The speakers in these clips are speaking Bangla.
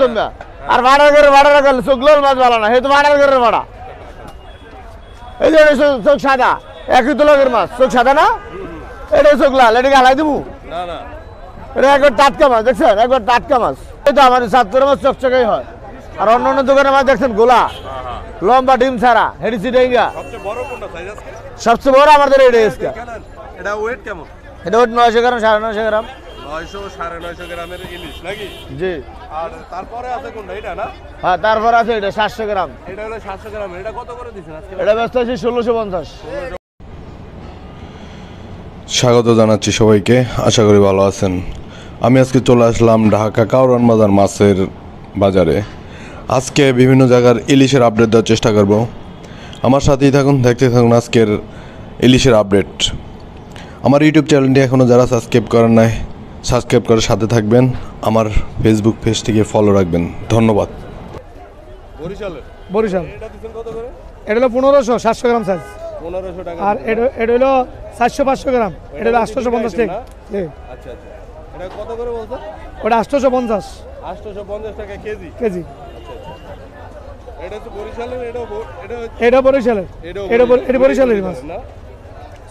জমা আর ভাড়া করে চোখগুলোর মাছ ভালো না হেতু ভাড়া করে ভাড়া এই যে চোখ সাদা একই তো লগের মাছ চোখ সাদা না এটা চোখ লাল এটাকে হালাই দিব না না এটা একবার টাটকা মাছ দেখছেন একবার টাটকা মাছ এই তো আমাদের ছাত্রের মাছ চকচকেই হয় আর অন্য অন্য দোকানের মাছ দেখছেন গোলা লম্বা ডিম ছাড়া হেডি সিডেঙ্গা সবচেয়ে বড় কোনটা সাইজ আজকে সবচেয়ে বড় আমাদের এটা এসকা এটা ওয়েট কেমন এটা 900 গ্রাম 950 গ্রাম 900 950 গ্রামের ইলিশ নাকি জি আর তারপরে আছে কোনটা এটা না হ্যাঁ তারপর আছে এটা 700 গ্রাম এটা হলো 700 গ্রাম এটা কত করে দিবেন আজকে এটা ব্যস্ত আছে 1650 স্বাগত জানাচ্ছি সবাইকে আশা করি ভালো আছেন আমি আজকে চলে আসলাম ঢাকা কাউরান বাজার মাছের বাজারে আজকে বিভিন্ন জায়গার ইলিশের আপডেট দেওয়ার চেষ্টা করব আমার সাথেই থাকুন দেখতে থাকুন আজকের ইলিশের আপডেট আমার ইউটিউব চ্যানেলটি এখনও যারা সাবস্ক্রাইব করেন নাই সাবস্ক্রাইব করে সাথে থাকবেন আমার ফেসবুক পেজটিকে ফলো রাখবেন ধন্যবাদ বরিশাল এটা দিবেন কত করে এটা হলো 1500 700 গ্রাম সাইজ 1500 টাকা আর এটা হলো 400 500 গ্রাম এটা হলো 850 টাকা জি আচ্ছা আচ্ছা এটা কত করে বলছো ওটা 850 850 টাকা কেজি কেজি এটা তো বরিশালের এটা বরিশালের এটা বরিশালের মাছ না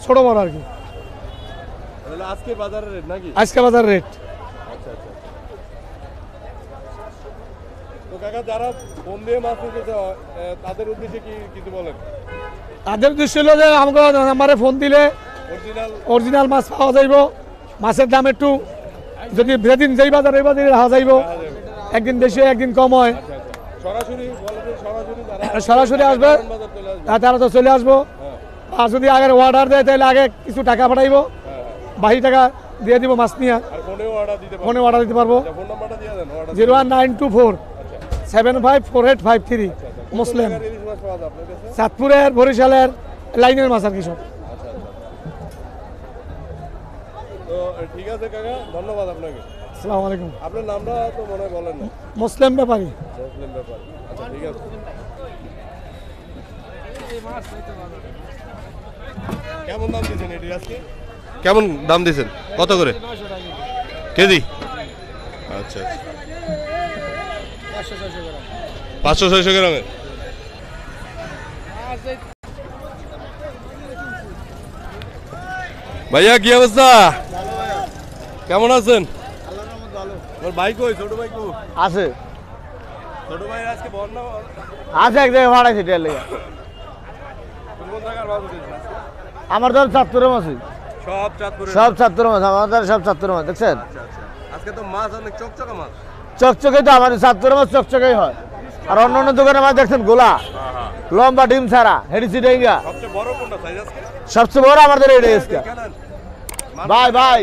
ছোট বড় আর কি তাহলে আজকে বাজারের রেট নাকি আজকে বাজার রেট আচ্ছা আচ্ছা তো কাকা যারা ফোন দিয়ে মাছ নিতে চায় তাদের উদ্দেশ্যে কি কিছু বলেন তাদের উদ্দেশ্য হলো যে আমাকে নাম্বারে ফোন দিলে অরিজিনাল মাছ পাওয়া যাইব মাছের দাম একটু যদি যেদিন যেই বাজার এই বাজারে রাখা যাইব একদিন বেশি একদিন কম হয় সরাসরি বলে যে সরাসরি আসবে তারা তো চলে আসবো আর যদি আগের অর্ডার দেয় তাহলে আগে কিছু টাকা পাঠাইবো বাকি টাকা দিয়ে দিব মাছ নিয়ে ফোনে অর্ডার দিতে পারবো 01924 754853 মুসলিম চাঁদপুরের বরিশালের লাইনের মাছ আর কি সব তো ঠিক আছে কাকা ধন্যবাদ আপনাকে আসসালামু আলাইকুম আপনার নামটা তো মনে হয় বলেন না মুসলিম ব্যাপারী মুসলিম ব্যাপার আচ্ছা ঠিক আছে কেমন দাম দিয়েছেন এটি আজকে কেমন দাম দিয়েছেন কত করে কেজি আচ্ছা 500-600 গ্রামের ভাইয়া কি অবস্থা কেমন আছেন তোর ভাই কই ছোট ভাই কই আছে ছোট ভাই আজকে বন্যা আছে এক জায়গায় ভাড়াইছে টেল লেগে কোন জায়গার বাজার দিয়েছেন আজকে আমার ধর চাঁদপুরের মাছ সব চাঁদপুরে সব চাঁদপুরের মাছ আমাদের সব চাঁদপুরের মাছ দেখছেন আচ্ছা আচ্ছা আজকে তো মাছ অনেক চকচকা মাছ চকচকে তো আমাদের চাঁদপুরের মাছ চকচকেই হয় আর অন্য অন্য দোকানের মাছ দেখছেন গোলা লম্বা ডিম ছাড়া হেডি সিডেঙ্গা সবচেয়ে বড় কোনটা সাইজ আজকে সবচেয়ে বড় আমাদের এটা এসকা ভাই ভাই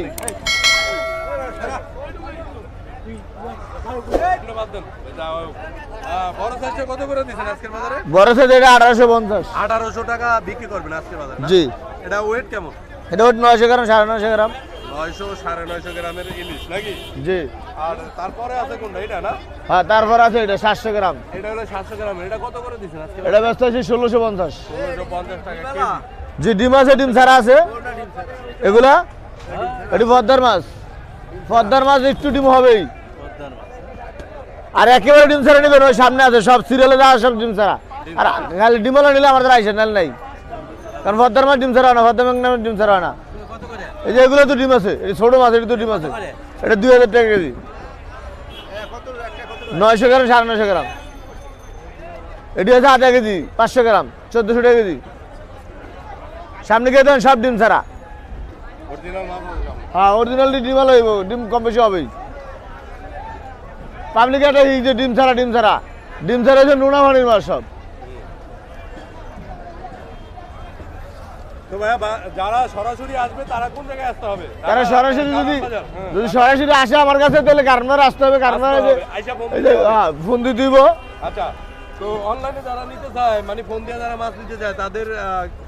বড় সাইজটা কত করে দিবেন আজকের বাজারে বড় সাইজ এটা 1850 1800 টাকা বিক্রি করবেন আজকের বাজারে জি এটা ওয়েট কেমন এটা 900 গ্রাম 950 গ্রাম 900 950 গ্রামের ইলিশ নাকি জি আর তারপরে আছে কোনটা এটা না হ্যাঁ তারপর আছে এটা 700 গ্রাম এটা হলো 700 গ্রাম এটা কত করে দিবেন আজকে এটা ব্যস্ত আছে 1650 1650 টাকা কেজি জি ডিম আছে ডিম ছাড়া আছে এগুলা এটি পদ্মার মাছ একটু ডিম হবেই আর একেবারে ডিম ছাড়া নেবেন ওই সামনে আছে সব সিরিয়ালে যাওয়া সব ডিম ছাড়া আর খালি ডিমওয়ালা নিলে আমাদের আইসে নাল নাই কারণ পদ্মার মাছ ডিম ছাড়া না পদ্মা নামের ডিম ছাড়া না এই যে এগুলো তো ডিম আছে এটি ছোট মাছ এটি তো ডিম আছে এটা 2000 টাকা কেজি 900 গ্রাম 950 গ্রাম এটি আছে আধা কেজি 500 গ্রাম 1400 টাকা কেজি সামনে গিয়ে দেন সব ডিম ছাড়া অরিজিনাল মাছ হ্যাঁ অরিজিনাল ডিম ভালো হইব ডিম কম বেশি হবেই পাবলিক একটা এই যে ডিম ছাড়া হচ্ছে নোনামানির মাছ সব তো ভাইয়া যারা সরাসরি আসবে তারা কোন জায়গায় আসতে হবে তারা সরাসরি যদি সরাসরি আসে আমার কাছে তাহলে কারণে আসতে হবে কারণ ফোন দিয়ে দিব আচ্ছা তো অনলাইনে যারা নিতে চায় মানে ফোন দিয়ে যারা মাছ নিতে চায় তাদের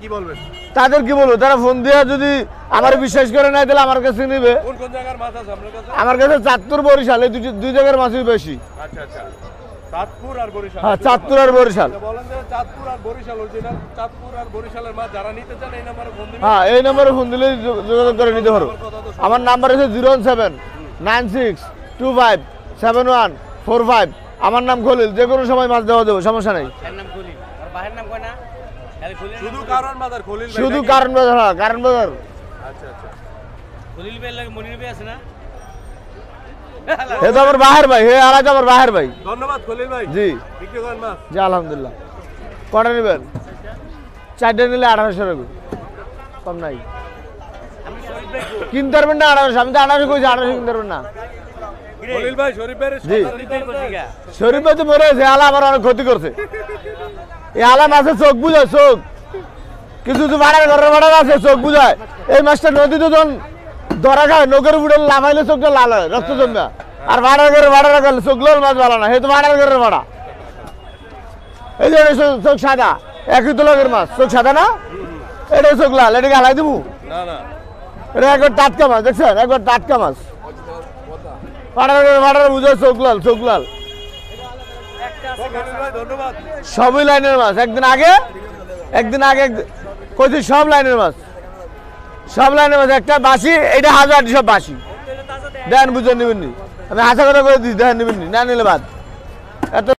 কি বলবেন তাদের কি বলবো তারা ফোন দিয়ে যদি আমার বিশ্বাস করে নাই তাহলে আমার কাছে নিবে কোন কোন জায়গার মাছ আছে আপনার কাছে আমার কাছে চাঁদপুর বরিশাল এই দুই জায়গার মাছই বেশি আচ্ছা আচ্ছা চাঁদপুর আর বরিশাল হ্যাঁ চাঁদপুর আর বরিশাল বলেন যে চাঁদপুর আর বরিশাল অরিজিনাল চাঁদপুর আর বরিশালের মাছ যারা নিতে চান এই নম্বরে ফোন দিবেন হ্যাঁ এই নম্বরে ফোন দিলে যোগাযোগ করে নিতে পারো আমার নাম্বার হচ্ছে 01796257145 আমার নাম খলিল, যে কোনো সময় মাছ দেওয়া দেবো, সমস্যা নেই। শুধু কারণ বাজার খলিল ভাই শুধু নাকি? কারণ বাজার, হ্যাঁ কারণ বাজার। আচ্ছা আচ্ছা হে তো আমার বাহের ভাই, হে আলাদা আমার বাহের ভাই। ধন্যবাদ খলিল ভাই। জি বিক্রি করেন মাছ। জি আলহামদুলিল্লাহ। কটা নেবেন? 4টে নিলে 1800 টাকা, কম নাই। কিনতে পারবেন না 1800, আমি তো 1800 কইছি, 1800 কিনতে পারবেন না। খলিল ভাই শরীফ ভাইয়ের জি সন্তান। শরীফ ভাই তো মরে গেছে, আলা আমার অনেক ক্ষতি করছে। এই আলা মাছের চোখ বুঝায়, চোখ কিছু কিছু ভাড়ার ঘরের ভাড়া আছে, চোখ বুঝায়। এই মাছটা নদীতে যখন ধরা খায়, নৌকের উপরে লাফাইলে চোখটা লাল হয়, রক্ত জমা। আর ভাড়ার ঘরে ভাড়া রাখলে চোখ লাল, মাছ ভালো না, হেতু ভাড়ার ঘরের ভাড়া। এই যে চোখ সাদা, একই তো লগের মাছ, চোখ সাদা না, এটা চোখ লাল, এটাকে হালাই দিব। না না এটা একবার টাটকা মাছ, দেখছেন, একবার টাটকা মাছ। ভাড়ার ঘরে ভাড়ার বুঝায় চোখ লাল, চোখ লাল। খলিল ভাই ধন্যবাদ। সবই লাইনের মাছ, একদিন আগে কইছি সব লাইনের মাছ, সব লাইনের মাছ। একটা বাসি, এটা হাজার সব বাসি দেন, বুঝে নেবেন নি, আমি হাসা কথা করে দিচ্ছি, দেখেন নেবেন নি, না নিলে বাদ। এত